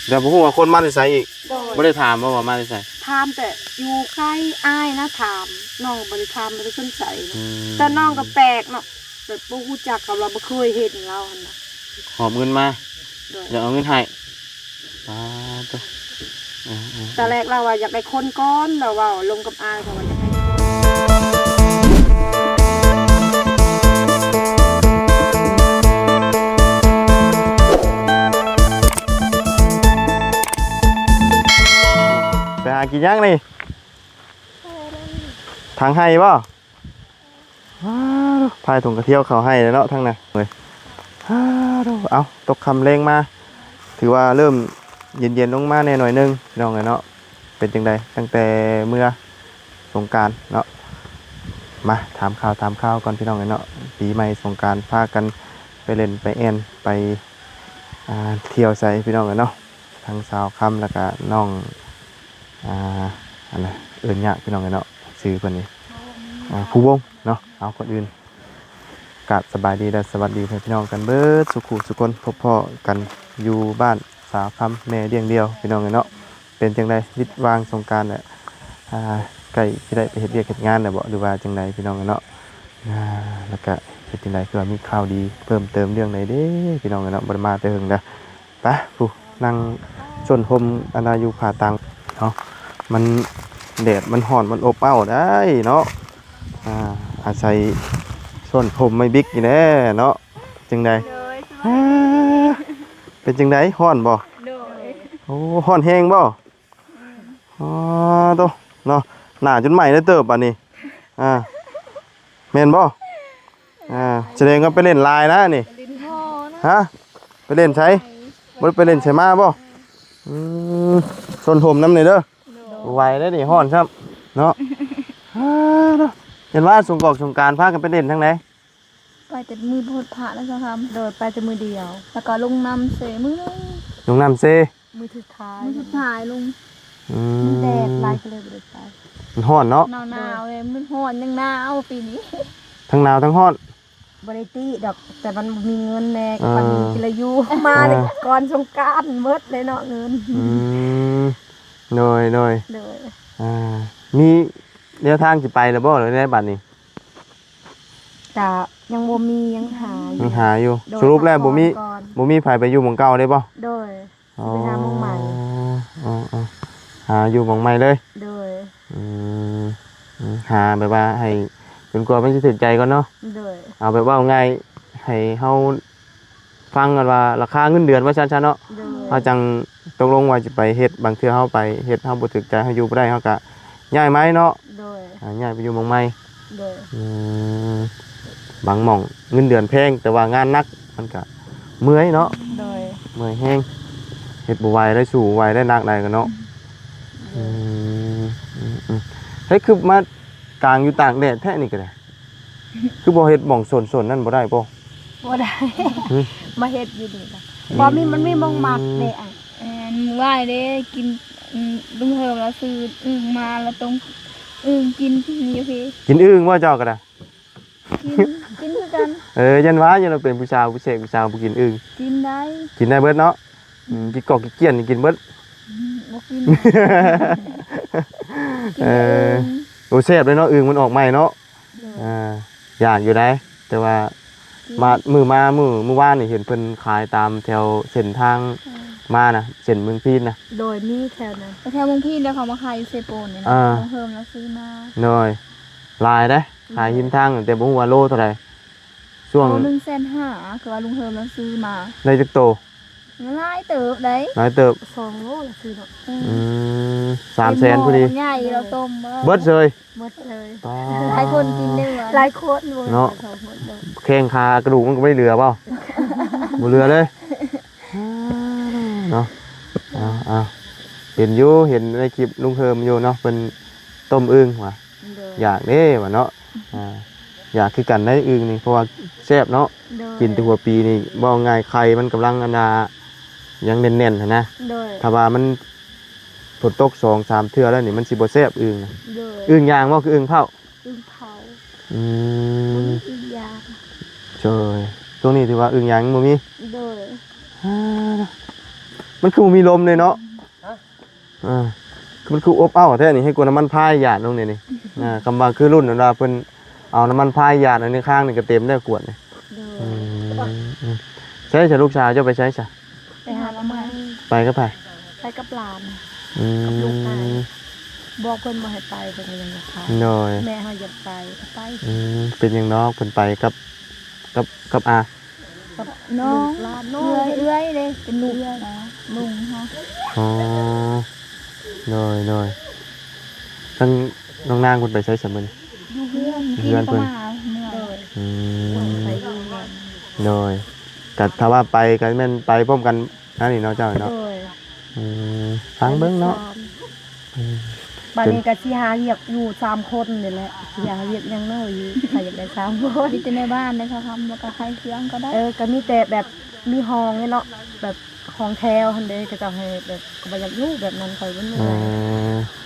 เดี๋ยวผมว่าคนมาที่ไสอีก โดย ไม่ได้ถามว่ามาที่ไส ถามแต่อยู่ใกล้อ้ายนะถามน้องบ่ได้ถามบ่ได้สนใจนะแต่น้องก็แปลกเนาะแบบบ่รู้จักกับเราบ่เคยเห็นเราหั่นน่ะ หอบเงินมา โดย เดี๋ยวเอาเงินให้ตัว ตอนแรกเราว่าอยากได้คนก้อนเราว่าลงกับอ้ายก็ว่าอยากได้คน ไปหากินยังนี่ทางให้ป่ะพายถุงกระเที่ยวเขาให้แล้วเนาะทั้งนั้นเลยเอาตกคำเร่งมาถือว่าเริ่มเย็นๆลงมาแน่หน่อยนึงน้องไงเนาะเป็นจังไดตั้งแต่เมื่อสงกรานต์เนาะมาถามข่าวก่อนพี่น้องไงเนาะปีใหม่สงกรานต์พากันไปเล่นไปแอนไปเที่ยวใส่พี่น้องไงเนาะทั้งสาวคำแล้วก็น้องอันนั้นเอิญยากพี่น้องไงเนาะซื้อคนนี้ผู้วงเนาะเอาคนอื่นกราบสบายดีและสวัสดีพี่น้องกันเบิดสุขุสุคนพบพ่อกันอยู่บ้านสาวคำแม่เลี้ยงเดียวพี่น้องไงเนาะเป็นจังไดวิทย์วางสงกรานต์เนี่ยใกล้ที่ได้ไปเฮ็ดเวียกเฮ็ดงานเนี่ยบ่หรือว่าจังไดพี่น้องไงเนาะแล้วก็เฮ็ดจังไดคือว่ามีข่าวดีเพิ่มเติมเรื่องไหนเด้พี่น้องไงเนาะบ่ได้มาแต่หึงเด้อไปผู้นั่งชนพรมอนาอยู่ผาตังเนาะมันแดดมันร้อนมันอบอ้าวได้เนาะอาศัยส่วนผมไม่บิ๊กอยู่แน่เนาะจังไดเป็นจังไดร้อนบ่โอ้ร้อนแห้งบ่โตเนาะหน้าจนใหม่ได้เติบอันนี้แม่นบ่แสดงว่าไปเล่นลายนะนี่ฮะไปเล่นใช้บ่ได้ไปเล่นใช้มาบ่ส่วนผมน้ำนี่เด้อไหวได้นี่ฮ้อนครับเนาะเห็นว่าสงกรานต์พากันไปเล่นทางไหน ไปแต่มือโพดผ่าแล้วจ้ะครับโดดไปแต่มือเดียวแล้วก็ลงน้ำเสมือ ลงน้ำเซ มือสุดท้ายลงแดดลายก็เลยไปเดินไป มันฮ้อนเนาะ หนาวเลยมันร้อนยังหนาวปีนี้ ทั้งหนาวทั้งฮ้อน บริตี้ดอกแต่มันมีเงินแน่ อ่า มันกินอยู่มาเลยก่อนสงกรานต์เบิดเลยเนาะเงิน หน่อย เลย มีแนวทางสิไปแล้วบ่หรือในบัดนี้ แต่ยังบ่มียังหา ยังหาอยู่ โดย สรุปแล้วบ่มี ก่อน บ่มีไผไปอยู่หม่องเก่าได้บ่ โดยไปหาหมองใหม่ หาอยู่หม่องใหม่เลย โดย หาแบบว่าให้จนกว่ามันสิถึงใจก่อนเนาะ โดย เอาแบบว่าง่ายให้เฮาฟังกันว่าราคาเงินเดือนว่าซั่นๆเนาะ โดย เฮาจังตกลงว่าจะไปเฮ็ดบางเทื่อเฮาไปเฮ็ดเฮาบ่ถึกใจเฮาอยู่บ่ได้เฮาก็ย้ายไม้เนาะ โดย ย้ายไปอยู่หม่องใหม่ โดย บางหม่องเงินเดือนแพงแต่ว่างานหนักมันก็เมื่อยเนาะ โดย เมื่อยแห้งเฮ็ดบ่ไหวได้สู้ไหวได้หนักได้ก็เนาะเฮ้ยคือมากลางอยู่ตากแดดแท้นี่ก็ได้คือบ่เฮ็ดหม่องสนๆนั่นบ่ได้บ่ บ่ได้มาเฮ็ดอยู่นี่ล่ะบ่มีมันมีหมองมักเด้อ่ะ ว่าเด้กินลุงเฮิมแล้วซื้ออึ่งมาแล้วตรงอึ่งกินนี่พี่ กินอึ่งว่าเจ้าก็ได้ กินคือกัน ยันว่ายันเราเป็นผู้สาวผู้เสกผู้สาวบ่กินอึ่ง กินได้ กินได้เบิดเนาะกินกอกกินเกี้ยนนี่กินเบิด บ่กิน โอ้แซ่บเลยเนาะอึ่งมันออกใหม่เนาะอยากอยู่ได้แต่ว่ามือวานนี่เห็นเพิ่นขายตามแถวเส้นทางมานะเส้นเมืองพีนนะ โดยมีแถวนั้น แต่แถวเมืองพี่เดี๋ยวเขามาขายอยู่เซโปนเนี่ยนะลุงเฮิมแล้วซื้อมา น้อยลายได้ขายหิมทางแต่บ่ฮู้ว่าโลเท่าไหร่ช่วง โล150,000คือว่าลุงเฮิมแล้วซื้อมา ในจักโต หลายเติบได้ หลายเติบ 2โลละคือเนาะ 300,000พอดี ใหญ่เราต้ม เบิดเลย หมดเลย หลายคนกินได้เหรอ หลายคนบ่ เนาะ สองคนเลย แข้งขากระดูกมันก็ไม่เหลือเปล่า บ่เหลือเลยเนาะเอาเห็นอยู่เห็นในคลิปลุงเฮิมอยู่เนาะเป็นต้มอึ่งว่ะ โดย อยากเด้ว่ะเนาะอยากคือกันได้อึ่งนี่เพราะว่าแซ่บเนาะ โดย กินแตัวหัวปีนี่บ่ง่ายไข่มันกำลังอันดายังแน่นๆหั้นนะ โดย ถ้าว่ามันฝนตก2-3เทื่อแล้วนี่มันสิบ่แซ่บอึ่งน่ะ โดย อึ่งย่างบ่คืออึ่งเผา อึ่งเผา อืม อึ่งยาง เจยตรงนี้ถือว่าอึ่งย่างบ่มี โดย มันคือบ่มีลมเลยเนาะมันคืออบอ้าวแท้นี่ให้กวนน้ำมันพายหยาดลงนี่คำว่าคือรุ่นนั่นว่าเพิ่นเอาน้ำมันพายหยาดอันนี้ข้างนี่ก็เต็มได้ขวดนี่ใช่จ้ะลูกชายเจ้าไปใช้จ้ะ ไปหาละไม้ ไปก็ไป ไปกับหลาน กับลูกชายบอกเพิ่นบ่ให้ไปเพิ่นยังอยากไป น้อย แม่เฮาอยากไปก็ไป เป็นอย่างน้องเพิ่นไปกับอา กับ น้อง หลานน้อ เอื้อยเด้เป็นลูกนะลุงเฮา อ๋อน้อยทั้งน้องนางคุณไปใช้สมุน อยู่เพื่อนกินก็มาเมื่อย ไปอยู่แม่ น้อยกัถ้าว่าไปกันแม่นไปพร้อมกันนั่นนี่เนาะเจ้าเนาะฟังเบิ่งเนาะ บัดนี้ก็สิหาเรียกอยู่3คนนี่แหละสิหาเรียกยังน้อยอยู่ใครอยากได้3คน มีแต่ในบ้านได้เขาทำแล้วก็ใครเครื่องก็ได้ ก็มีแต่แบบมีห้องนี่เนาะแบบห้องแถวหั่นเด้ก็จะให้แบบก็บ่อยากอยู่แบบนั้นค่อยบ่เมื่อย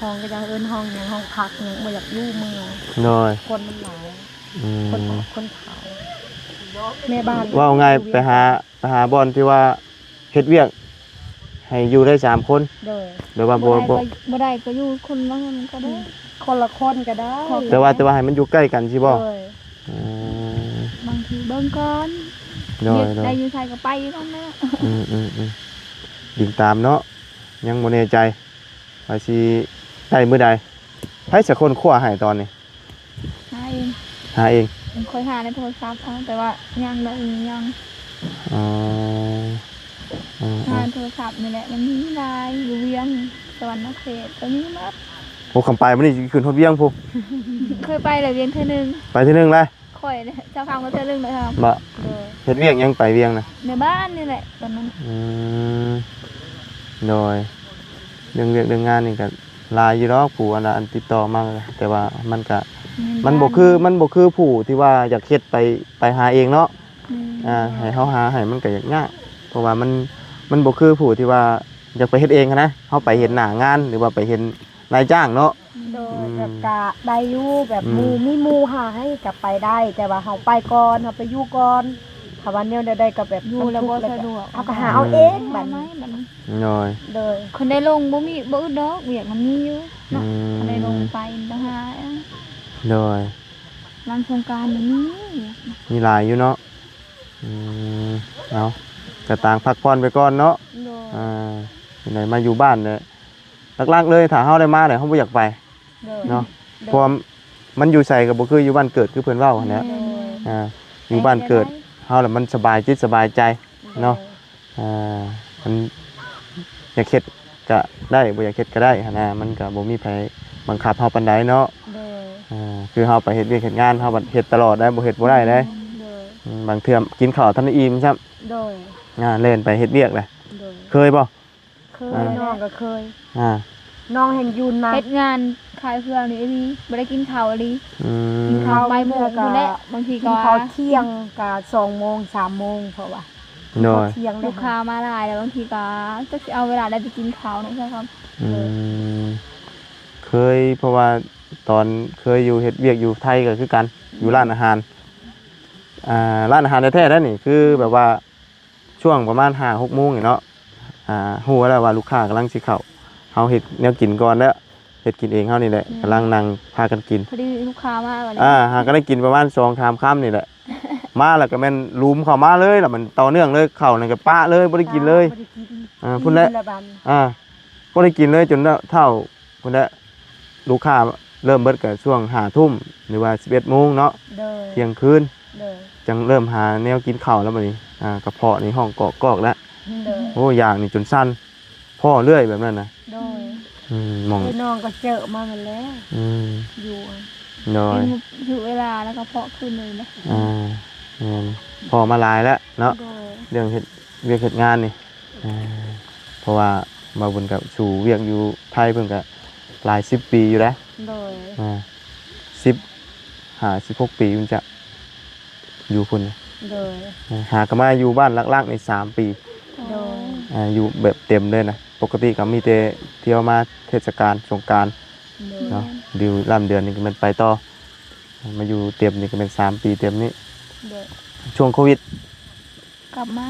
ห้องก็จะเอิ้นห้องหยังห้องพักหยังบ่อยากอยู่เมื่อย น้อย คนมันหลายคนเขาแม่บ้าน ว่าไงไปหาบอลที่ว่าเฮ็ดเวียกให้อยู่ได้3คนโดยว่าบ่ บ่ได้ก็อยู่คนละคนก็ได้ คนละคนก็ได้ แต่ว่าให้มันอยู่ใกล้กันสิบ่ บางทีเบิ่งก่อน น้อย ได้อยู่ใส่ก็ไปก่อนนะ ดิ่งตามเนาะยังบ่แน่ใจว่าสิได้มื้อใดไผสักคนคั่วให้ตอนนี้ ใช่ หาเอง ผมเคยหาในโทรศัพท์เอาแต่ว่ายังเลยยัง อ๋อ หาโทรศัพท์นี่แหละมันมีลายอยู่เวียงสวรรค์เขตก็มีมัด โอ้คำไปมื้อนี้สิขึ้นฮอดเวียงพุ เคยไปเลยเวียงเทื่อนึง ไปเทื่อนึงเลย ข่อยเนี่ยเจ้าคำก็เทื่อนึงเลยครับ บ่เฮ็ดเวียกยังไปเวียงน่ะ ในบ้านนี่แหละตอนนั้น โดยเรื่องเวียกเรื่องงานนี่ก็หลายอยู่ดอกผู้อันติดต่อมาแต่ว่ามันก็มันบ่คือผู้ที่ว่าอยากเฮ็ดไปหาเองเนาะให้เฮาหาให้มันก็ยากเพราะว่ามันบ่คือผู้ที่ว่าอยากไปเฮ็ดเองนะเฮาไปเห็นหน้างานหรือว่าไปเห็นนายจ้างเนาะ โดยแบบกะได้อยู่แบบมีหมู่หาให้กลับไปได้ แต่ว่าเฮาไปก่อนเฮาไปอยู่ก่อนถ้าวันแนวได้ก็แบบ อยู่แล้วบ่สะดวก เฮาก็หาเอาเองบัด ไหม นี้ บัดนี้ น้อย โดย คนได้ลงบ่มีบ่อึดดอกเวียกมันมีอยู่เนาะคนได้ลงไปต่างหาก โดย หลังสงกรานต์นี่มี มีหลายอยู่เนาะเอาก็ต่างพักผ่อนไปก่อนเนาะ โดย ไหนมาอยู่บ้านเนี่ยหลักๆเลยถ้าเฮาได้มาเนี่ยเฮาบ่อยากไป โดย เนาะเพราะว่ามันอยู่ใส่ก็บ่คืออยู่บ้านเกิดคือเพิ่นเว้าหั่นแหละ โดย อยู่บ้านเกิดเฮาแล้วมันสบายจิตสบายใจเนาะมันอยากเฮ็ดก็ได้บ่อยากเฮ็ดก็ได้หั่นน่ะมันก็บ่มีไผบังคับเฮาปานใดเนาะ โดย คือเฮาไปเฮ็ดเวียกเฮ็ดงานเฮาบัดเฮ็ดตลอดได้บ่เฮ็ดบ่ได้เด้ โดย บางเทื่อกินข้าวทันได้อิ่มซ้ํ โดย เล่นไปเฮ็ดเวียกเลย โดย เคยบ่ เคยน้องก็เคย อ่า น้องเห็นยูนนะ เฮ็ดงานขายเครื่องนี่มีบ่ได้กินข้าวเลย อืม กินข้าวไปโมงอยู่แล้วบางที กิ ก็ นข้าวเที่ยงก็2 โมง 3 โมงเพราะว่า โดย เที่ยง ลูกค้ามาหลายแล้วบางทีก็จะสิเอาเวลาได้ไปกินข้าวนี่ใช่ครับ อืมเคยเพราะว่าตอนเคยอยู่เฮ็ดเวียกอยู่ไทยก็คือกันอยู่ร้านอาหารร้านอาหารแท้ๆนั่นนี่คือแบบว่าช่วงประมาณ5-6 โมงนี่เนาะฮู้แล้วว่าลูกค้ากำลังสิเข้าเฮาเฮ็ดแนวกินก่อนแล้วเฮ็ดกินเองเฮานี่แหละกำลังนั่งพากันกิน พอดีลูกค้ามาวันนี้ หาก็ได้กินประมาณ2-3 ค่ำนี่แหละ มาแล้วก็แม่นลุมเข้ามาเลยแล้วมันต่อเนื่องเลยเข้านั่นก็ปะเลยบ่ได้กินเลย บ่ได้กิน พุ่นแหละ ละบัน บ่ได้กินเลยจนเท่าพุ่นแหละลูกค้าเริ่มเบิดก็ช่วง5 ทุ่มหรือว่า11 โมงเนาะ เด้อ เที่ยงคืน เด้อ จังเริ่มหาแนวกินข้าวแล้วบัดนี้กระเพาะนี่ห้องกอกๆแล้ว เด้อ โอ้อย่างนี่จนสั้นพ่อเรื่อยแบบนั้นน่ะ โดย มอง ไอ้น้องก็เจอมาหมดแล้ว อยู่ น้อย ถึงเวลาแล้วก็เพาะขึ้นเลยนะ พอมาหลายแล้วเนาะ โดย เรื่องเฮ็ดเวียกเฮ็ดงานนี่เพราะว่ามาบุญกับสู่เวียกอยู่ไทยเพิ่นก็หลาย10 ปีอยู่แล้ว โดย 16 ปีมันจะอยู่พุ่น โดย หาก็มาอยู่บ้านหลักๆใน3 ปี โดย อยู่แบบเต็มเลยนะปกติก็มีแต่เที่ยวมาเทศกาลสงกรานต์ โดย เนาะดิวร่ำเดือนนี่ก็มันไปต่อมาอยู่เต็มนี่ก็เป็น3 ปีเต็มนี้ โดย ช่วงโควิด กลับมา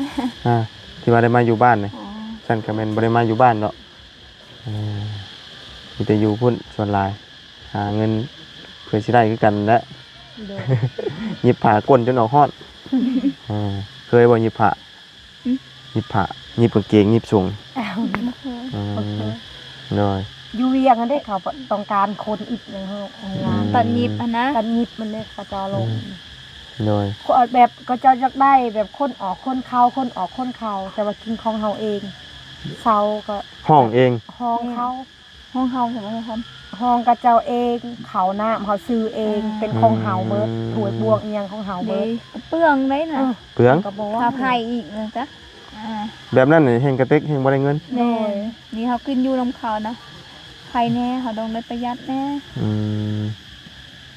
ที่ว่าได้มาอยู่บ้านนี่ อ๋อ ฉันก็แม่นบ่ได้มาอยู่บ้านดอกมีแต่อยู่พุ่นส่วนหลายหาเงินเพื่อสิได้คือกันแหละ โดย หยิบผ้าก้นจนออกฮอดเคยบ่หยิบผ้าหยิบผ้าหยิบกางเกงหยิบสูง อ้าว บ่เคย เลย อยู่เวียงกันได้เขาต้องการคนอีกในห้องงาน ตัดยิบนะ กันยิบมันได้กระจอลง เลย แบบก็จะอยากได้แบบคนออกคนเข้าคนออกคนเข้าแต่ว่ากินของเฮาเองเซาก็ ห้องเอง ห้องเขา ห้องเฮาผมว่าครับ ห้องกระเจ้าเองเขาน้ำเขาซื้อเองเป็นของเฮาเบิดถ้วยบวกอีหยังของเฮา เด เบิด เปลืองได้น่ะ เปลือง ก็บอกว่า ค่าไผอีกนะจ๊ะแบบนั้นนี่เฮงกระเต็กเฮงบ่ได้เงิน แน่นี่เขากินอยู่ลำเขานะไผแน่เขาต้องได้ประหยัดแน่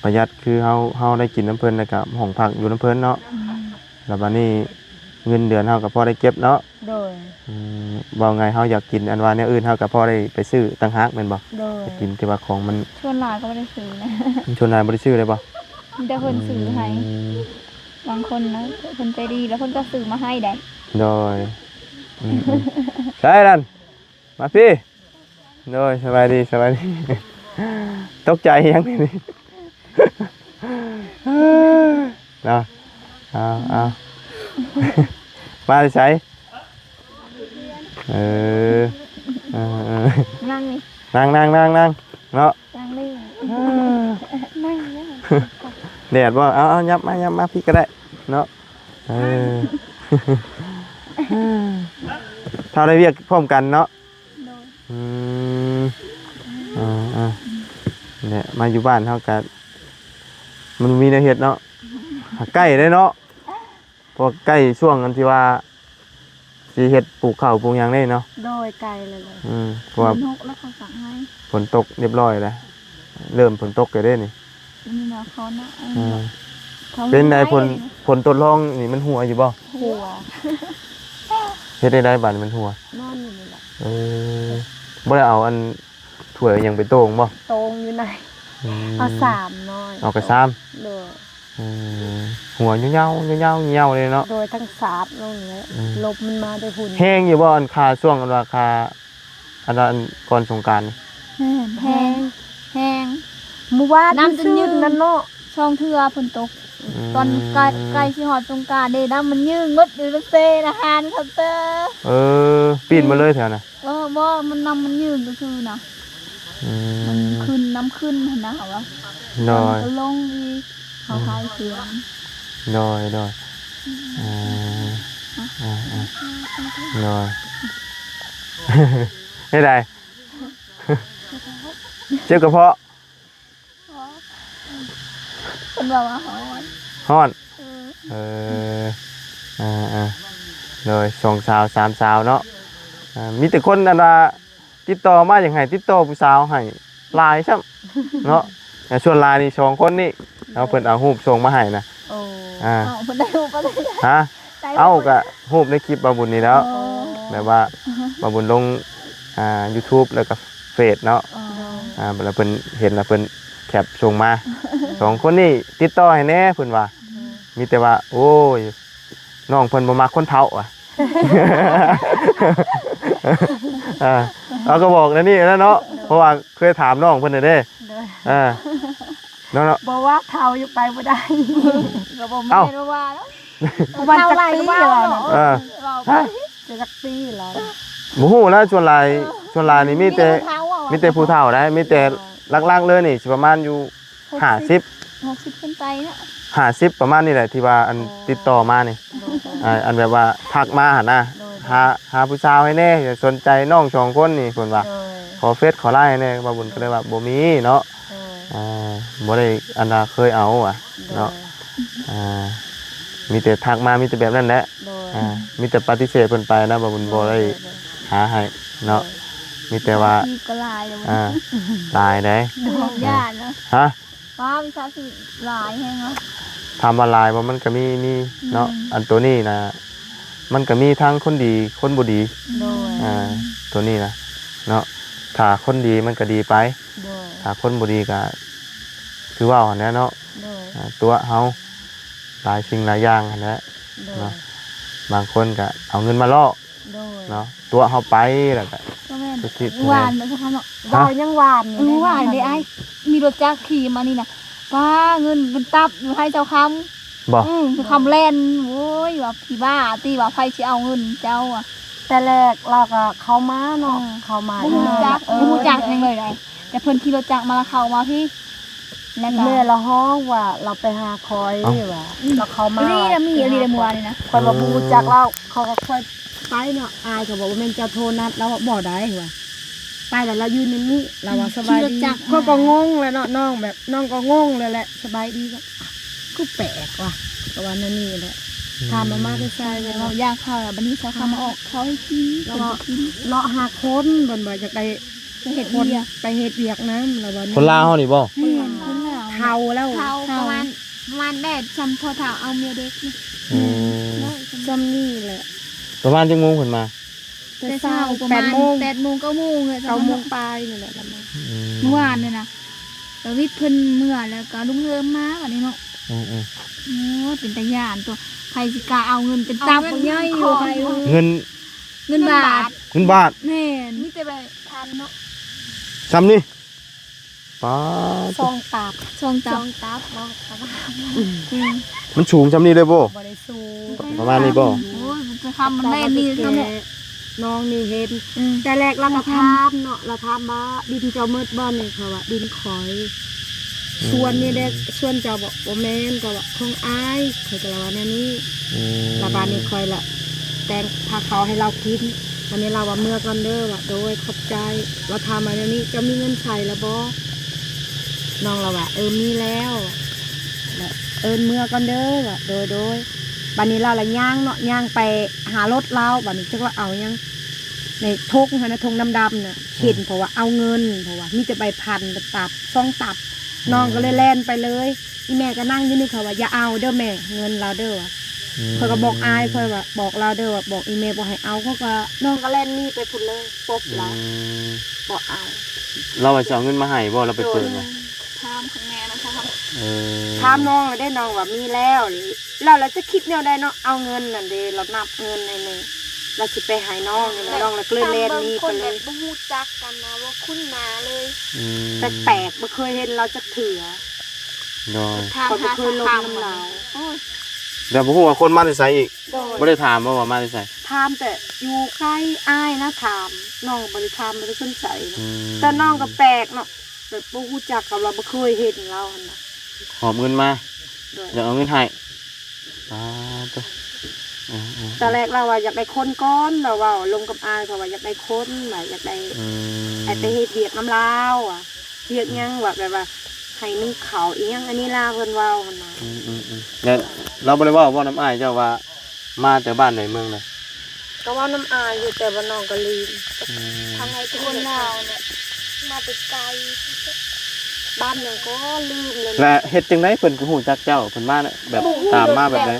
ประหยัดคือเฮาได้กินน้ำเพิ่นแล้วก็ห้องพักอยู่น้ำเพิ่นเนาะแล้วบัดนี้เงินเดือนเฮาก็พอได้เก็บเนาะ โดย ว่าไงเฮาอยากกินอันว่าแนวอื่นเฮาก็พอได้ไปซื้อต่างหากแม่นบ่ โดย ไปกินที่ว่าของมัน ชวนหลานก็ไม่ได้ซื้อนะ ชวนนายบ่ได้ซื้อเลยบ่ มีแต่คนซื้อให้บางคนนะคนใจดีแล้วคนก็ซื้อมาให้ได้ โดยใช่นั่นมาพี่โดยสบายดีสบายดี ตกใจยังนี่ เนาะเอามาใช้เออ นั่งนี่ นั่งเนาะ นั่งนี่นั่งเนี่ย แดดบ่เอายับมาพี่ก็ได้เนาะเออ เท่าได้เรียกพร้อมกันเนาะ โดย เนี่ยมาอยู่บ้านเท่ากันมันมีแนวเฮ็ดเนาะใกล้ได้เนาะพอใกล้ช่วงกันที่ว่าสิเฮ็ดปลูกข้าวปลูกหยังได้เนาะ โดยไกลเลย เพราะว่าน กแล้วเขาสั่งให้ ฝนตกเรียบร้อยแล้วเริ่มฝนตกกันได้นี่ มีแนวเขานะ เป็นไดผลทดลองนี่มันหัวอยู่บ่ หัว เฮ็ดได้บัดมันหัวน อนอยู่นี่แหละ บ่ได้เอาอันถ้วยหยังไปโต้งบ่ ตรงอยู่ไหนเอาสามน้อย เอากระซ้ำ โดย หัวเหี่ยวๆเลยเนาะ โดยทั้งสาดนู่นเลยลบมันมาด้วยหุ่น แห้งอยู่บ่อันคาช่วงอันราคาอันนั้นก่อนสงกรานต์ แห้งแห้ง หมู่บ้าน น้ำจะยืด นั่นเนาะ ช่องเทือฝนตก ตอนใกล้สิหอดสงกรานต์เด้น้ำมันยืงงดอยู่เซ่นะฮานครับเตอ ปีนมาเลยแถวน่ะ บ่มันน้ำมันยืงก็คือนะมันขึ้นน้ำขึ้นหั่นนะเหรอวะ ดอย มันก็ลงอีกเขาคายเสียง ดอยดอยให้ได้ เจ็บกระเพาะ เป็นแบบว่าหอน ฮ้อนเลย2 สาว 3 สาวเนาะมีแต่คนอันว่าติดต่อมาอย่างไห้ติดต่อผู้สาวให้หลายซ้ำเนาะแต่ส่วนหลายนี่2 คนนี่เอาเพิ่นเอารูปส่งมาให้นะ โอ้ เอาเพิ่นได้รูปอะไร ฮะเอาก็รูปในคลิปบาบุญนี่แล้วแบบว่าบาบุญลงYouTube แล้วก็เฟซเนาะแล้วเพิ่นเห็นแล้วเพิ่นแคปส่งมา2 คนนี่ติดต่อให้แน่เพิ่นว่ามีแต่ว่าโอ้ยน้องเพิ่นบ่มักคนเฒ่าอ่ะ เอาก็บอกนะนี่แล้วเนาะเพราะว่าเคยถามน้องเพิ่นน่ะเด้เนาะ บอกว่าเท้าอยู่ไปบ่ได้ ก็บ่แม่นว่าแล้ว มันจักปีแล้วเนาะ เรา จะจักปีแล้ว บ่ฮู้แล้วส่วนหลายนี่มีแต่ผู้เฒ่าได้มีแต่ลักๆเลยนี่สิประมาณอยู่60ขึ้นไปนะ 50ประมาณนี่แหละที่ว่าอันติดต่อมานี่อันแบบว่าทักมาหั่นนะหาผู้สาวให้แน่สนใจน้อง2 คนนี่เพิ่นว่าขอเฟซขอไลน์ให้แน่บ่าบุญก็เลยว่าบ่มีเนาะบ่ได้อันน่ะเคยเอาเนาะมีแต่ทักมามีแต่แบบนั้นแหละมีแต่ปฏิเสธเพิ่นไปนะบ่าบุญบ่ได้หาให้เนาะมีแต่ว่า ที่ก็ลายเลย ลายได้ ญาตินะ ฮะ ป้าวิชาสิลายแฮงเนาะ ทำอะไรว่ามันก็มีเนาะอันตัวนี้นะมันก็มีทั้งคนดีคนบ่ดี โดย ตัวนี้นะเนาะถ้าคนดีมันก็ดีไป โดย ถ้าคนบ่ดีก็คือว่าหั่นแหละเนาะ โดย ตัวเฮาหลายสิ่งหลายอย่างหั่นแหละ โดย เนาะบางคนก็เอาเงินมาล่อ โ โดย เนาะตัวเฮาไปแล้วก็ ก็แม่น สุดที่ หวานแบบคำเนาะ ดาวยังหวาน หวานได้ไอ้มีรถจักรขี่มานี่น่ะป้าเงินตับอยู่ให้เจ้าคำ บ่ คือคำแล่นโว้ยว่าพี่บ้าตีว่าไผสิเอาเงินเจ้าอ่ะ แต่แรกเราก็เข้ามาเนาะเข้ามา บ่ฮู้จักบ่ฮู้จักยังเลยได้แต่เพิ่นขี่รถจักรมาแล้วเข้ามาพี่แล้วก็ แม่เราฮ้องว่าเราไปหาคอยว่าเราเข้ามา นี่น่ะมีอะไรเมื่อวานนี่นะ คอยบ่ฮู้จักเราเขาก็ค่อยไปเนาะอายเขาบอกว่าแม่นเจ้าโทรนัดเราบ่ได้ว่าไปแล้วเรายืนในนี้เราว่าสบายดีก็งงเลยเนาะน้องแบบน้องก็งงเลยแหละสบายดีก็แปลกว่ะก็ว่านั่นนี่แหละทำมามากได้ใช่ไหม เราย่างข้าวแล้วบัดนี้เจ้าคำมาออกเขาให้กิน แล้วก็เลาะหาคนบนบ่อยากได้ จะเห็ด คน เบีย ไปเฮ็ดเวียกน้ำแล้ววัน คนลาวเฮานี่บ่ คนลาว เทาแล้ว เขาประมาณแม่จำพอเฒ่าเอาเมียเด็กนี่ อืม จำนี่แหละ ประมาณจังโมงเพิ่นมา แต่เช้าประมาณ8 โมง 9 โมงเลย 9 โมงปลายนี่แหละละมา อืม เมื่อวานเนี่ยนะแล้ววิทย์เพิ่นเมื่อแล้วก็ลุงเริ่มมาวันนี้เนาะ อืม โอ้เป็นตาย่านตัวไผสิกล้าเอาเงินเป็นตับใหญ่อยู่ไผ เงิน เงินบาท เงินบาท แม่นมีแต่แบบพันเนาะ ซ้ำนี่ป๊าด ซองตาบ ช่องตับ ตับเนาะ มันสูงซ้ำนี่เลยบ่ บ่ได้สู้ ประมาณนี้บ่ โอ้ยมันจะทำมันได้นี่ทั้งหมด น้องนี่เห็น อืม แต่แรกเราก็ถามเนาะเราถามว่าดินเจ้ามืดบ้านนี่เขาว่าดินขอยส่วนนี่เด้ส่วนเจ้าบอกว่าแม่นก็ว่าของอายเขาจะว่าแนวนี้ อืม ละบานนี้คอยละแต่งพาเขาให้เรากินวันนี้เราว่าเมื่อก่อนเด้อว่าโดยขอบใจเราทำมาเดี๋ยวนี้จะมีเงินใช้แล้วบ่น้องเราว่ามีแล้วแล้วเมื่อก่อนเด้อว่าโดยบัดนี้เราละย่างเนาะย่างไปหารถเราบัดนี้จักว่าเอายังในทงนะทงดำๆน่ะเห็นเพราะว่าเอาเงินเพราะว่ามีแต่ใบพันตับซองตับน้องก็เลยแล่นไปเลยอีแม่ก็นั่งอยู่นี่เขาว่าอย่าเอาเด้อแม่เงินเราเด้อว่ะ เขาก็บอกอายเขาว่าบอกเราเด้อว่าบอกอีเมลบอกให้เอาเขาก็น้องก็เล่นนี่ไปพุ่นเลยปบเรา อืม บอกเอา เราว่าจะเอาเงินมาให้บ่เราไปเปิดน่ะ ถามข้างแม่นะครับ เออ ถามน้องเลยได้น้องว่ามีแล้วเราจะคิดแนวใดเนาะเอาเงินนั่นเด้เรานับเงินในนึงเราสิไปหายน้องนี่นะน้องเลยก็เลยเล่นนี่ไปเลย บ่ฮู้จักกันนะว่าคุ้นหน้าเลย อืม แปลกๆไม่เคยเห็นเราจะเถื่อ โดย คนไม่เคยลงน้ำเรา เดี๋ยวบ่ฮู้ว่าคนมาแต่ไสอีก โดย บ่ได้ถามว่ามาแต่ไส ถามแต่อยู่ใกล้อายนะถามน้องบริถามบริสนใจเนาะ อืม แต่น้องก็แปลกเนาะแบบบ่ฮู้จักกับเราบ่เคยเห็นเราหั่นน่ะ หอบเงินมา โดย อยากเอาเงินให้ป๊าดตัวอืม ตอนแรกเราว่าอยากได้คนก้อนเราว่าลงกับอายเขาว่าอยากได้คนว่าอยากได้ อืม ไอ้ไปเฮ็ดเวียกน้ำลาวอ่ะเวียกหยังว่าแบบว่าให้นึ่งข้าวอีหยังอันนี้ลาวเพิ่นเว้าหั่นน่ะ แล้วเราบ่ได้เว้าน้ำอ้ายเจ้าว่ามาแต่บ้านไหนเมืองเลย ก็เว่าน้ำอายอยู่แต่ว่าน้องก็ลืม อืม ทางไหนเป็นคนลาวเนี่ยมาแต่ไกลบ้านหยังก็ลืมเลย และเฮ็ดจังไดเพิ่นก็ฮู้จักเจ้าเพิ่นมาน่ะแบบตามมาแบบไหน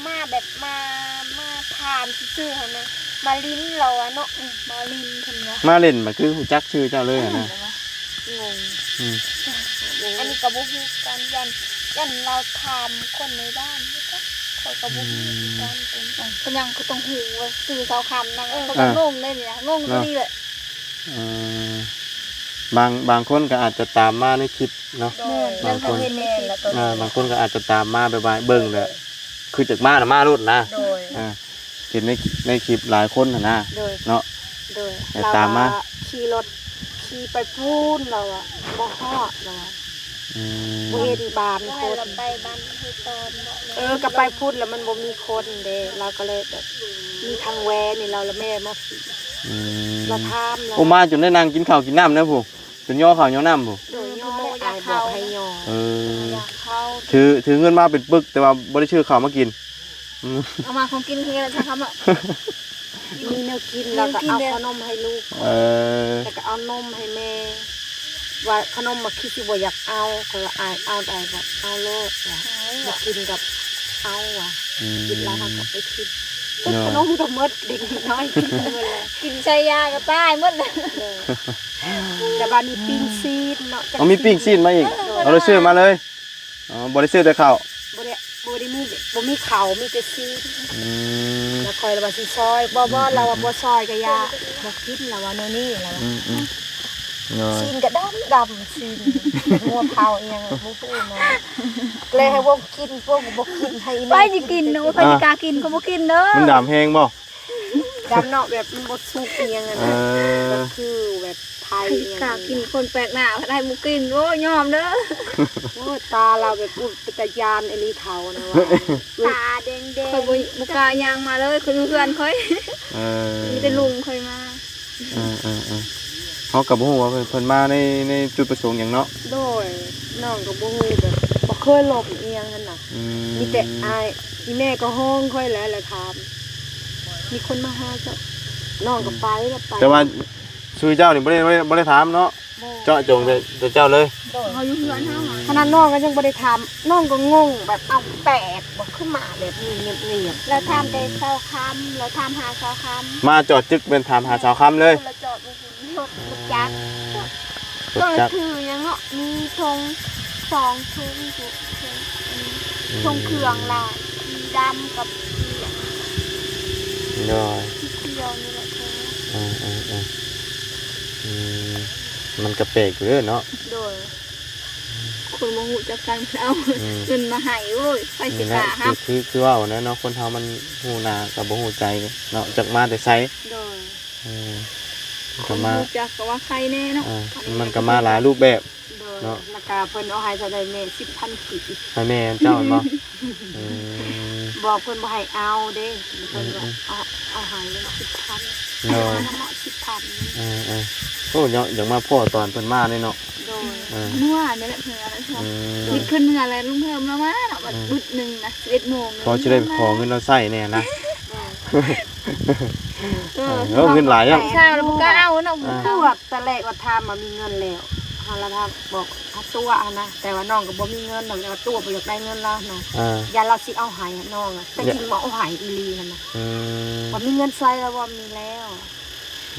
มาแบบมาถามซื่อๆหั่นนะมาลิ้นเราอะเนาะมาลิ้นเพิ่นว่า มาเล่นมันคือฮู้จักชื่อเจ้าเลยอะนะ งง อืม อันนี้ก็บ่ฮู้กันยันเราถามคนในบ้านนี่ก็เขาก็บ่ฮู้กันเป็นยังก็ต้องฮู้ว่าสื่อเสาคำนั่งเขาก็งงเลยเนี่ยงงก็ดีเลย เอ่อบางคนก็อาจจะตามมาในคลิปเนาะ แม่นเห็นแม่แล้วก็ บางคนก็อาจจะตามมาแบบว่าเบิ่งแหละคือจากมาน่ะมารุดนะ โดย เห็นในคลิปหลายคนน่ะนะ โดย เนาะ โดย แต่ตามมา เรขี่รถขี่ไปพูนเราอะบ่ฮอดเราอะ อืม บ่เห็นบ้านคน เราไปบ้านคือตอน ก็ไปพูดแล้วมันบ่มีคนเด้เราก็เลยแบบมีทางแวนี่เราละแม่มาสิ อืม เราทามเรา โอ้มาจนได้นั่งกินข้าวกินน้ำนะผู้จนย่อข้าวย่อน้ำผู้ โดยย่ออายบอกให้ย่อ เออ อยากเข้า ถือเงินมาเป็นปึกแต่ว่าบ่ได้ชื่อข้าวมากินอืม เอามาของกินคืออะไรจะทำอ่ะ มีแนวกินเราก็เอาขนมให้ลูก เออ แล้วก็เอานมให้แม่ ว่าขนมมาคิดสิบ่อยากเอาคนละอายเอาได้บ่เอาโลดว่ะมากินกับเอาว่ะ อืม กินแล้วเขาก็ไปคิด เนาะ ขนมก็หมดเด็กน้อยกินหมดเลย กินชายาก็ตายหมดเลย แต่บ้านนี้ปิ้งซีดเนาะ เอามีปิ้งซีนมาอีกเอาเลยชื่อมาเลยอ๋อบ่ได้ชื่อแต่ข้าว บ่ได้ บ่ได้มีบ่มีเขามีแต่ซีน อืม แล้วคอยว่าสิซอยบ่เราว่าบ่ซอยก็ยาบ่กินแล้วว่าแนวนี้แล้ว อืมเนาะ ซีนก็ดำซีนงัวเผาอีหยังบ่ฮู้นะเลยให้พวกกินพวกบ่กินให้ ไปสิกินเนาะไปสิกล้ากินก็บ่กินเด้อ มันดำแฮงบ่ ดำเนาะแบบมันบ่สุกอีหยัง เอ นะ อ ก็คือแบบไทยอีหยัง กล้ากินคนแปลกหน้าให้บ่กินโอ้ยอมเด้อ โอ้ตาเราแบบอุตยานไอ้ลีเทานะว่า ตาแดงๆค่อยบ่กล้าย่างมาเลยคนอยู่เพื่อนค่อย เออ มีแต่ลุงค่อยมา เขากับบ่ฮู้ว่าเพิ่นมาในจุดประสงค์หยังเนาะ โดยน้องก็บ่ฮู้แบบบ่เคยหลบอีหยังนั่นน่ะ มีแต่อายอีแม่ก็ห้องค่อยแล้วถามมีคนมาหาเจ้าน้องก็ไปแล้วไป แต่ว่าชื่อเจ้านี่บ่ได้ถามเนาะเจาะจงแต่เจ้าเลย เขาอยู่เพื่อนเฮา ขนาดน้องก็ยังบ่ได้ถามน้องก็งงแบบเอาแปลกบ่ขึ้นมาแบบนี้เงียบ เราทำแต่เช้าค่ำเราทำหาเช้าค่ำ มาจอดจึกเป็นถามหาสาวคำเลย เราจอดรถจักร ร ก็ ถจักร คือยังเนาะมีธง2ธงธงเครื่องลายสีดำกับสี ย่อย เขียวนี่แหละธง มันกระเปกอยู่เด้อเนาะ โดยคนโมโหจักกันเอาเงินมาให้โอ้ยไปสิ นี่ ก แหละ ะครับ คือว่านะเนาะคนเฮามันฮู้หน้ากับบ่ฮู้ใจเนาะจักมาแต่ไส โดย ก็มา จักก็ว่าใครแน่เนาะ มันก็มาหลายรูปแบบ โดย เนาะ แล้วก็เพิ่นเอาให้เท่าใดแม่ 10,000 กิบ ให้แม่เจ้าแม่นบ่ บอกเพิ่นบ่ให้เอาเด้เพิ่นว่าเอาให้เลย 10,000 เนาะ เนาะ 10,000 โอ้เนาะอย่างมาพ่อตอนเพิ่นมาเลยเนาะ โดย นัวนี่แหละเพื่อนอะไรคิดขึ้นเมื่อไรลุงเพิ่มแล้วมาเนาะบัดบึดหนึ่งนะ11 โมง พอสิได้ขอเงินเราใช้แน่นะ เงินหลายยัง ใช่แล้วก็เอาเนาะ คือว่าตอนแรกว่าถามว่ามีเงินแล้วเฮาละถามบอกเอาตัวเอานะแต่ว่าน้องก็บ่มีเงินน้องว่าตัวบ่อยากได้เงินแล้วนะ ยาเราสิเอาใหายน้องอะแต่จริงบ่เอาใหายอีหลีนั่นน่ะว่ามีเงินใส่แล้วว่ามีแล้ว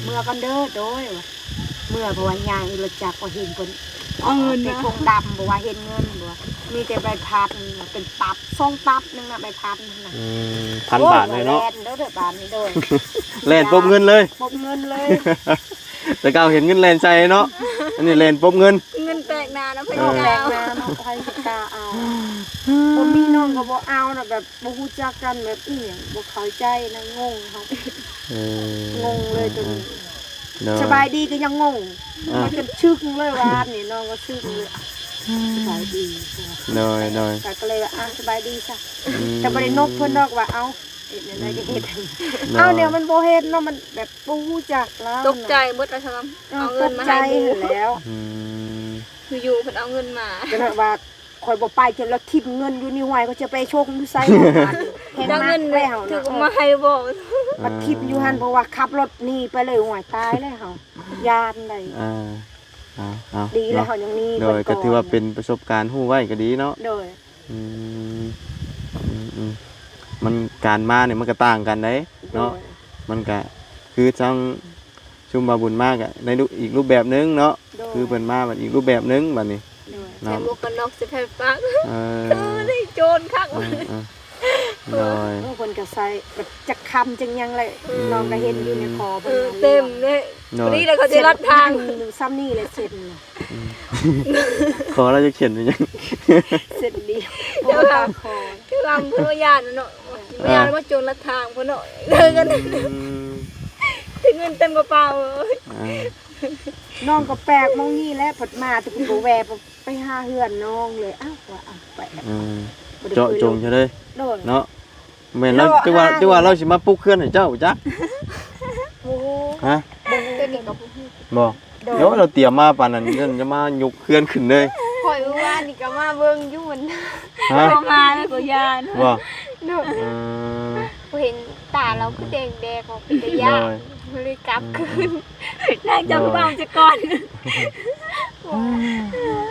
เมื่อกันเด้อโดยว่ะเมื่อเพราะว่ายางอีรถจักรก็เห็นเพิ่น เอาเงิน เป็น นะ ธงดำบ่ว่าเห็นเงินบ่ว่ามีแต่ใบพัดน่ะเป็นตับส่งตับนึงน่ะใบพัดนั่นน่ะ 1,000 บาทเลยเนาะ โอ้แลนเด้อเด้อบาทนี้เด้อ แล่นปบเงินเลย ปบเงินเลย แต่ก้าวเห็นเงินแล่นใส่เนาะอันนี้แล่นปบเงิน เงินแปลกหน้านะเพิ่น น้องแบ แปล ก ก มาเนาะใครสิกล้าเอาบ่มีน้องก็บ่เอาน่ะแบบบ่ฮู้จักกันแบบอีหยังบ่เข้าใจนะงงเขางงเลยจน สบายดีก็ยังงงมันจะชึกเลยวานนี่น้องก็ชึกเลยสบายดี หน่อย แต่ก็เลยว่าสบายดีซะแต่บ่ได้นกเพิ่นดอกว่าเอาเฮ็ดได้ก็เฮ็ดเอาเนี่ยมันบ่เฮ็ดเนาะมันแบบบ่ฮู้จักแล้ว ตกใจเบิดแล้วครับเอา ต เงิน ก มา ใจ ให้ดู แล้ว คืออยู่เพิ่นเอาเงินมา ก็เลยว่าข่อยบ่ไปจนแล้วทิ่มเงินอยู่นี่ห้วยก็จะไปโชคอยู่ไสเห็น เอา นั เงิ ก น แล้ว ถือ เนาะ มาให้บ่ มาทิ่มอยู่หั่นเพราะว่าขับรถหนีไปเลยห้วยตายเลยเฮายานได้ ดีแล้วเฮายังมี โดยก็ถือว่าเป็นประสบการณ์ฮู้ไว้ก็ดีเนาะ โดย มันการมาเนี่ยมันก็ต่างกันได้เนาะมันก็คือจังชุมบาบุญมากอะในอีกรูปแบบนึงเนาะคือเพิ่นมาแบบอีกรูปแบบนึงบัดนี้ ใส่หมวกกันน็อกสิให้ปัก เออ ได้โจรคัก โดย คนก็ใส่แบบจักคำจังยังเลยน้องก็เห็นอยู่ในคอ เต็มเลยวันนี้เราเขาจะรัดทาง ซ้ำนี่เลยเสร็จ ขอเราจะเขียนเป็นยัง เสร็จดี เดี๋ยวค่ะคือลำเพื่อญาติเนาะญาติว่าโจรรัดทางเพื่อนเนาะเดินกันถึงเงินเต็มกระเป๋าเลย น้องก็แปลกมองนี่แหละผดมาถึงกูแวไปหาเฮือนน้องเลยอ้าวว่าแปลก เจาะจงใช่เลย โดน เนาะแม่นแล้วจังว่าเราสิมาปลุกเคลื่อนให้เจ้าจัก โอ้ ฮะ ตัวนี้กับผู้ บ่เดี๋ยวเราเตรียมมาปานนั้นจะมายกเคลื่อนขึ้นเลย คอยว่านี่ก็มาเบิ่งอยู่มัน ฮะ มาแล้วก็ยาน บ่ เนาะเห็นตาเราคือแดงๆออกเป็นยาเลยกลับคืนนางจะเบาจะก่อน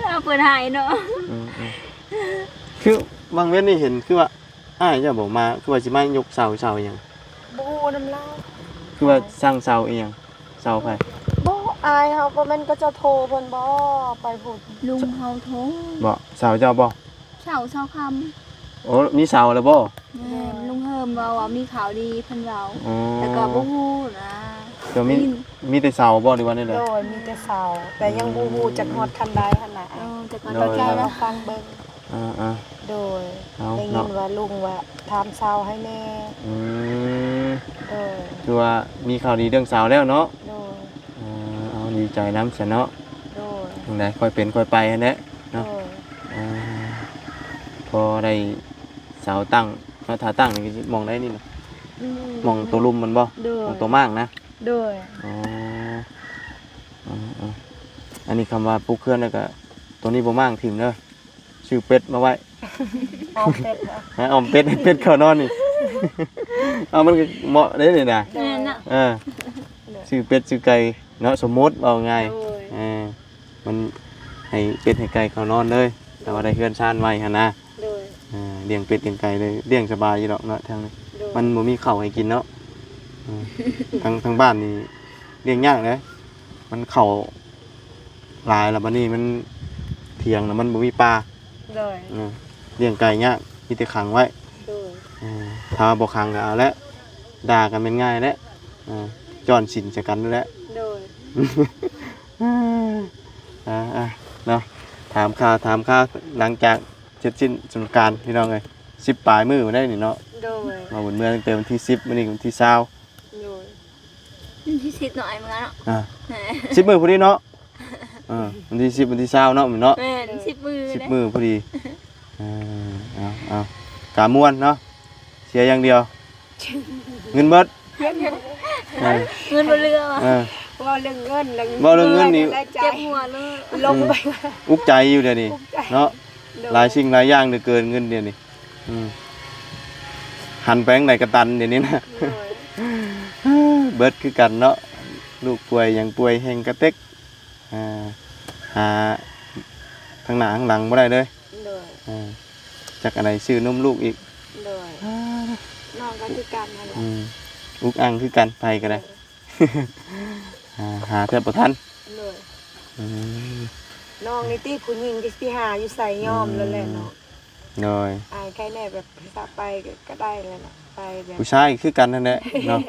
เอาเปิดหายเนาะ คือบางเว้นนี่เห็นคือว่าอ้ายเจ้าบอกมาคือว่าสิมายกเสาหยัง บูน้ำลาย คือว่าสร้างเสาอีหยังเสาไผ บ่อายเฮาบ่แม่นก็จะโทรเพิ่นบ่ไปพูด ลุงเฮาโท บ่เสาเจ้าบ่ เช้าค โอ้มีเสาแล้วบ่ แม่ลุงเฮิมเว้าว่ามีข่าวดีเพิ่นเว้า อ๋อ แต่ก็บ่ฮู้นะ เดี๋ยวมีแต่เสาบ่หรือว่านี่แหละ โดยมีแต่เสาแต่ยังบ่ฮู้จักฮอดคันใดหั่นน่ะ แต่ก็ โด เข้าย ใจ เรา แล้ว ฟังเบิ่ง อ่า โดย เอา ได้ยิ เนาะ นว่าลุงว่าถามเสาให้แน่ อืม โดย คือว่ามีข่าวดีเรื่องเสาแล้วเนาะ โดย เอาดีใจน้ำซะเนาะ โดย จังไดค่อยเป็นค่อยไปหั่นแหละ โด เนาะ ย อ่าพอได้เสาตั้งแล้วถ้าตั้งนี่ก็สิมองได้นี่นะมองตัวลุ่มมันบ่ โดย มองตัวมากนะ โดย อ๋ออ๋ออันนี้คำว่าปลูกเคลื่อนแล้วก็ตัวนี้บ่มางถิ่มเด้อชื่อเป็ดมาไว้ ออกเป็ดเหรอ ฮะเอาเป็ดเป็ดเข้านอนนี่ เอามันก็เหมาะได้เลยนะ แม่นน่ะ ชื่อเป็ดชื่อไก่เนาะสมมุติเอาง่าย โดย มันให้เป็ดให้ไก่เข้านอนเลยแต่ว่าได้เฮือนชานไว้หั่นนะ โดย เลี้ยงเป็ดเลี้ยงไก่เลยเลี้ยงสบายอยู่ดอกเนาะทางนี้ โดย มันบ่มีข้าวให้กินเนาะทางบ้านนี่เลี้ยงยากเลยมันข้าวหลายแล้วบัดนี้มันเถียงแล้วมันบ่มีปลา โดย เลี้ยงไก่ยากมีแต่ขังไว้ โดย ถ้าบ่ขังก็เอาละด่ากันเป็นง่ายแล้วจอนสินจะกันนั่นแหละ โดย เนาะถามข่าวหลังจากเสร็จสิ้นสงกรานต์พี่น้องเอ้ย10ปลายมื้อได้นี่เนาะ โดย มาบนเมืองตั้งแต่วันที่10มื้อนี้วันที่20 โดย ที่สิทธิ์หน่อยเหมือนกันเนาะ แหม10มื้อพอดีเนาะวันที่10วันที่20เนาะมื้อเนาะ แม่น10 มือ 10มื้อพอดีเอากาม่วนเนาะเสียอย่างเดียวเงินเบิด เงินบ่เรือว่ะ ว่าเรื่องเงินเรื่อง บ่เรื่องเงินนี่ ได้ใจ เจ็บหัวเลย ลงไป อุกใจอยู่เดี๋ยวนี้ อุกใจ เนาะ โดย หลายสิ่งหลายอย่างเหลือเกินเงินเดี๋ยวนี้หันไปทางไหนกระตันเดี๋ยวนี้นะ โดย เบิดคือกันเนาะลูกป่วยยังป่วยแหงกระเต็กหาทางหน้าทางหลังบ่ได้เลย โดย จักอะไรซื้อนมลูกอีก โดยน้องก็คือกันนั่นแหละ อุกอังคือกันไปก็ได้ หาแทบบ่ทัน โดย อืม น้องนี่ตีผู้หญิงที่สิหาอยู่ใส่ยอมแล้วแหละเนาะ โดย อายใครแน่แบบสะไปก็ได้เลยเนาะไปแบบ ผู้ชายคือกันนั่นแหละเนาะ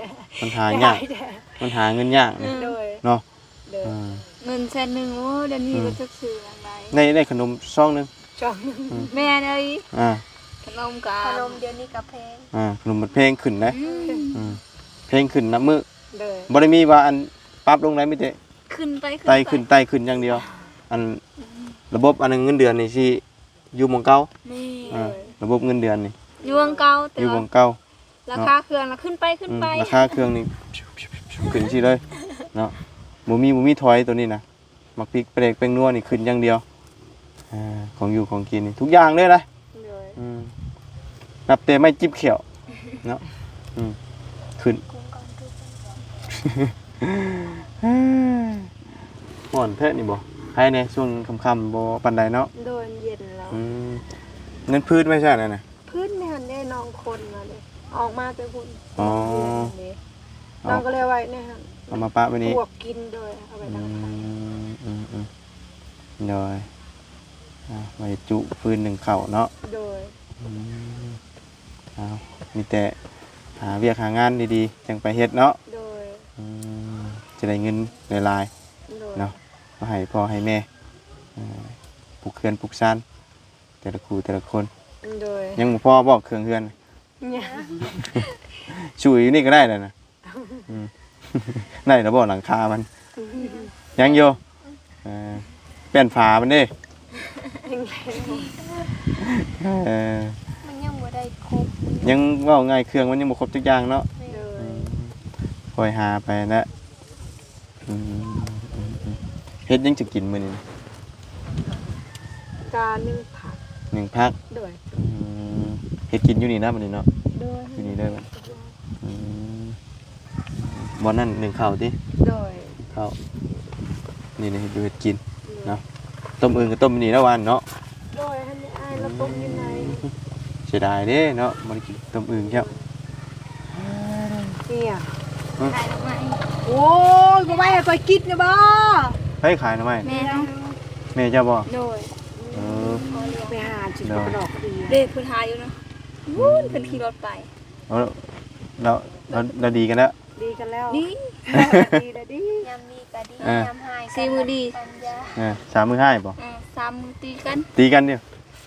มันหายากมันหาเงินยาก โดย เนาะ โดย เงิน100,000โอ้เดี๋ยวนี้ก็จักซื้ออะไร ได้ขนมซองหนึง ช่อง แม่เอ้ย อ่า ขนมกา ขนมเดี๋ยวนี้กับเพลง ขนมมันเพลงขึ้นนะเพลงขึ้นนับมือ โดย บ่ได้มีว่าอันปรับลงไหนไม่ได้ ขึ้นไป ไต่ขึ้นอย่างเดียว อันระบบอันนึงเงินเดือนนี่สิอยู่หม่องเก่า นี่ ระบบเงินเดือนนี่ ยวงเก่าแต่ อยู่หม่ ว่า องเก่า ราคาเครื่องน่ะขึ้นไป ราคาเครื่องนี่ขึ้นสิเลยเนาะบ่มีถอยตัวนี้นะมักพริกเปรกเป็นนัวนี่ขึ้นอย่างเดียวของอยู่ของกินนี่ทุกอย่างเลยนะ โดย นับแต่ไม่จิบเขียวเนาะขึ้นห่อนแท้นี่บ่ให้ในช่วงค่ำๆบ่ปานใดเนาะ โดนเย็นแล้ว เงินพืชไม่ใช่นั่นน่ะ พื้นไม่หันได้น้องคนมาเลยออกมาแต่คุณ อ๋อ น้องก็เลยไว้เนี่ยฮะ เอามาปะไว้นี่ พวกกินโดยเอาไปทำ โดยไว้จุฟืนหนึ่งเข่าเนาะ โดย เอามีแต่หาเวียกหางานดีๆจังไปเฮ็ดเนาะ โดย จะได้เงินหลาย โดย ๆเนาะมาให้พ่อให้แม่ปลูกเคือนปลูกซ่านแต่ละครูแต่ละคน โดย ยังบ่พอบอกเครื่องเฮือน เนี่ย ช่วยอยู่นี่ก็ได้เลยนะได้แล้วบ่หลังคามันยังอยู่เปลี่ยนฝามันดิ มันยังบ่ได้ครบ ยังเว่าง่ายเครื่องมันยังบ่ครบทุกอย่างเนาะ โดย คอยหาไปนะเฮ็ดยังจะกินมื้อนี้ การนึ่งผัก หนึ่งพัก โดย เฮ็ดกินอยู่นี่นะมื้อนี้เนาะ โดย อยู่นี่ได้บ่บ่นั่นหนึ่งข้าวติ โดย ข้าวนี่เฮ็ดอยู่เฮ็ดกินเนาะต้มอื่นก็ต้มนี่แล้ววันเนาะ โดยให้ไม่อายเราต้มยังไง เสียดายเด้เนาะบ่ได้กินต้มอื่นครับ เนี่ย ได้หรือไม่ โอ้ยบ่ไม่ให้คอยกินนะบ่ ให้ขายหน่อไม้ แม่เนาะ แม่เจ้าบ่ โดย เออ ไปหาจิตกระดอกดี เด็กผู้ชายอยู่เนาะ วู้นเพิ่นขี่รถไป เราดีกันแล้ว ดีกันแล้ว ดี ดีแล้วดี ยามดีก็ดี อ่า ยามหายสี่มือดีปัญญา สามมือให้ป่ะ สามมือตีกัน ตีกันเนี่ย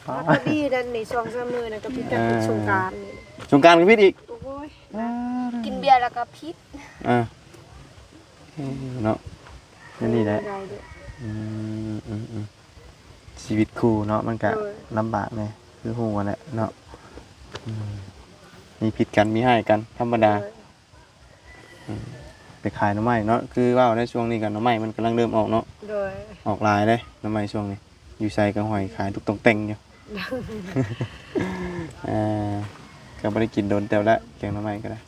แล้วก็ดีดันนี่ช่วงเสมอนะก็พี่กันเป็นสงกรานต์นี่ สงกรารกับพี่อีก โอ้ย กินเบียร์แล้วก็พิษ เนาะนี่แหละ ได้ด้วย ชีวิตคู่เนาะมันก็ลำบากเลยคือหัวแหละเนาะมีผิดกันมีให้กันธรรมดาไปขายหน่อไม้เนาะคือว่าในช่วงนี้กันหน่อไม้มันกำลังเริ่มออกเนาะ โดย ออกลายเลยหน่อไม้ช่วงนี้อยู่ใส่กับหอยขายทุกตรงเต็งอยู่ ก็ไม่ได้กินโดนแต่ละแกงหน่อไม้ก็ได้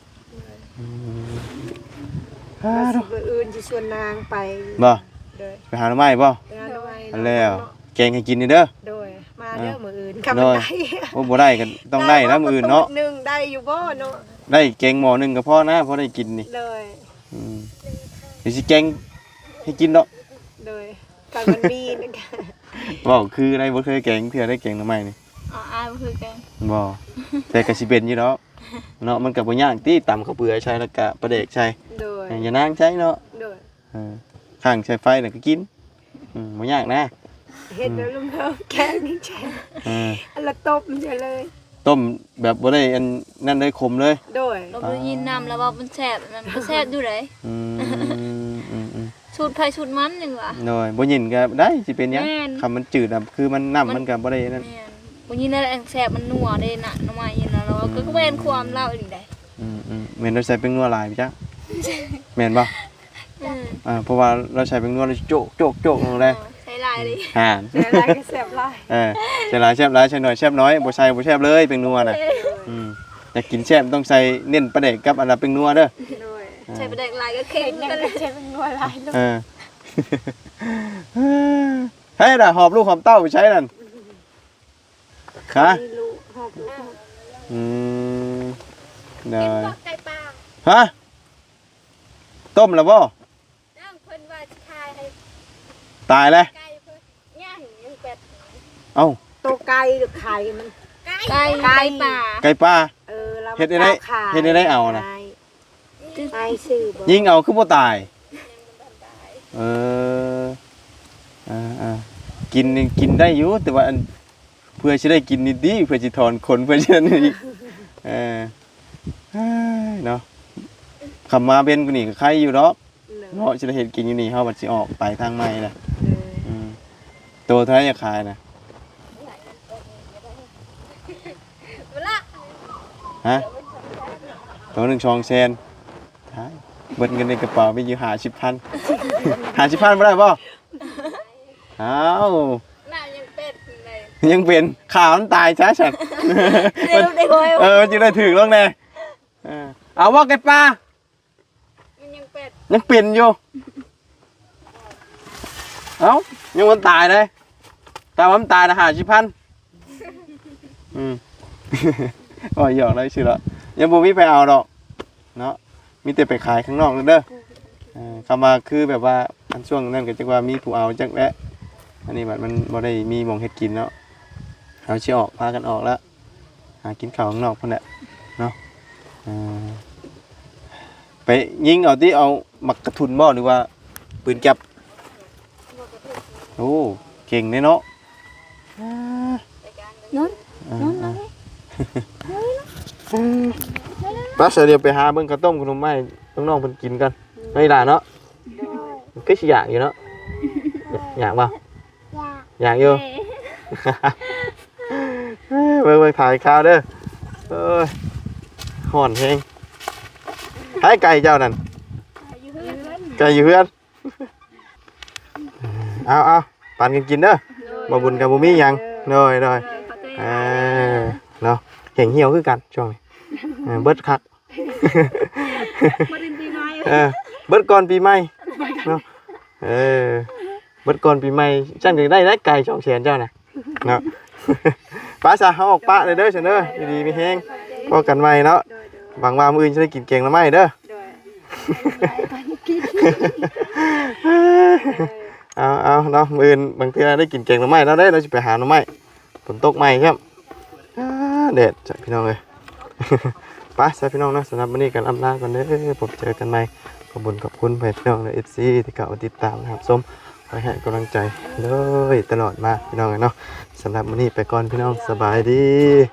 แล้วสิมื้ออื่นสิชวนนางไป บ่ โดย ไปหาหน่อไม้บ่ ไปงานด้วย อันแล้วแกงให้กินนี่เด้อ โดยมาเด้อมื้ออื่นคำมันได้ โอ้บ่ได้กันต้องได้นะมื้ออื่นเนาะ หนึงได้อยู่บ่เนาะ ได้แกงหม้อหนึงก็พอนะพอได้กินนี่ เลย เดี๋ยวสิแกงให้กินเนาะ เลยกันมันมีนะคะ บ่คืออะไรบ่เคยแกงเทื่อได้แกงหน่อไม้นี่ อายคือแกง บ่แต่ก็สิเป็นอยู่เนาะเนาะมันก็บ่ยากติตำข้าวเปลือยใช้แล้วก็ปลาแดกใช้ โดย อย่านางใช้เนาะ โดย ข้างใช้ไฟน่ะก็กินบ่ยากนะ เฮ็ดแล้วลุงเฮาแกงนี่ใช่ อันละตบมันจะเลย ต้มแบบบ่ได้อันนั่นเลยขมเลย โดย เราไปยินนำแล้วว่ามันแซ่บมันก็แซ่บอยู่ไหน อืม ชุดไทยชุดมันยังวะ น้อยบ่ยินก็ได้สิเป็นหยัง แม่น คำมันจืดอ่ะคือมันน้ำมันก็บ่ได้นั่น แม่นวันนี้นั่นแหละแซ่บมันนัวเด้น่ะน้ำมันยินแล้วก็แม่นความเล่าอีกได้ แม่นเราใส่เป็นนัวหลายพี่จ๊ะแม่นบ่เพราะว่าเราใส่เป็นนัวเราโจกลงเลย ใช้ลายดิ แต่อะไรก็แซ่บหลาย ใส่หลายแซ่บหลายใส่น้อยแซ่บน้อยบ่ใส่บ่แซ่บเลยเป็นนัวน่ะอยากกินแซ่บต้องใส่เน้นปลาแดกกับอันน่ะเป็นนัวเด้อ โดย ใช้ประเด็กลายก็เค็มกันเลย ใช้เป็นนัวหลายลูก เฮ้ยน่ะหอบลูกหอบเต้าไปใช้นั่นคะ มีลูกหอบลูก ได้ ไก่ปลา ฮะต้มแล้วบ่ นั่งเพิ่นว่าชายให้ ตายแล้ว ไก่เพิ่นย่างยังเป็ด เอ้า ตัวไก่หรือไข่มัน ไก่ป่า ไก่ป่า เรา เฮ็ดได้เฮ็ดได้เอานะ ไอ้ซื้อบ่ ยิงเอาคือบ่ตายกินนี่กินได้อยู่แต่ว่าอันเพื่อสิได้กินนี่ดีเพื่อสิถอนขนเพื่อสินั่นนี่เนาะขับมาเป็นกูนี่ก็ใครอยู่ดอกเนาะสิได้เฮ็ดกินอยู่นี่เฮาบัดสิออกไปทางใหม่ล่ะตัวเท่าไหร่จะขายน่ะ เวลา ฮะตัว1 2แสนท้ายเบิดเงินในกระเป๋ามีอยู่50,000 50,000บ่ได้บ่อ้าว หน้ายังเป็ดเลย ยังเป็นข่าวมันตายช้าฉัน เดี๋ยวได้โวย จึงได้ถึงแล้วแน่เอาว่าไก่ปลา มันยังเป็ด ยังเป็นอยู่เอ้ายังมันตายเลยตามันตายนะ50,000ว่าหยอกเลยสิละยังบ่มีไปเอาดอกเนาะมีแต่ไปขายข้างนอกเด้อคำว่าคือแบบว่าอันช่วงนั้นก็จักว่ามีผู้เอาจักแวะอันนี้บัดมันบ่ได้มีหม่องเฮ็ดกินเนาะเอาสิออกพากันออกแล้วหากินข้าวข้างนอกพุ่นแหละเนาะไปยิงเอาที่เอามักกระทุนบ่หรือว่าปืนแก๊ปโอ้เก่งเนาะ นู้น ป้าเดี๋ยวไปหาเบิ่งข้าวต้มขนมไม้น้องๆเพิ่นกินกันไม่ล่ะเนาะก็สิอยากอยู่เนาะอยากบ่อยากอยู่ เบิ่งถ่ายข่าวเด้อเอ้ยฮ้อนแฮงให้ไก่เจ้านั่นไก่อยู่เพื่อนเอาปั่นกันกินเด้อบ่บุญกับบ่มีหยังน้อยเนาะแห้งเหี่ยวคือกันช่วงนี้เบิดคักเบิดก่อนปีใหม่เนาะเบิดก่อนปีใหม่จังได้ไก่2แสนเจ้าน่ะเนาะป้าซะเฮาออกปะเลยเด้อซั่นเด้อดีๆมีแฮงพอกันใหม่เนาะหวังว่ามื้ออื่นจะได้กินแกงหน่อไม้เด้อเอาเนาะมื้ออื่นบางเทื่อได้กินแกงหน่อไม้แล้วได้เราสิไปหาหน่อไม้ฝนตกใหม่ครับแดดจ้ะพี่น้องเอ้ย ไปใช่พี่น้องนะสำหรับวันนี้กันอำลาก่อนเด้อผมเจอกันใหม่ขอบคุณไปพี่น้องใน FC ที่เข้ามาติดตามนะครับส้มไปให้กำลังใจเลยตลอดมาพี่น้องเนาะสำหรับวันนี้ไปก่อนพี่น้องสบายดี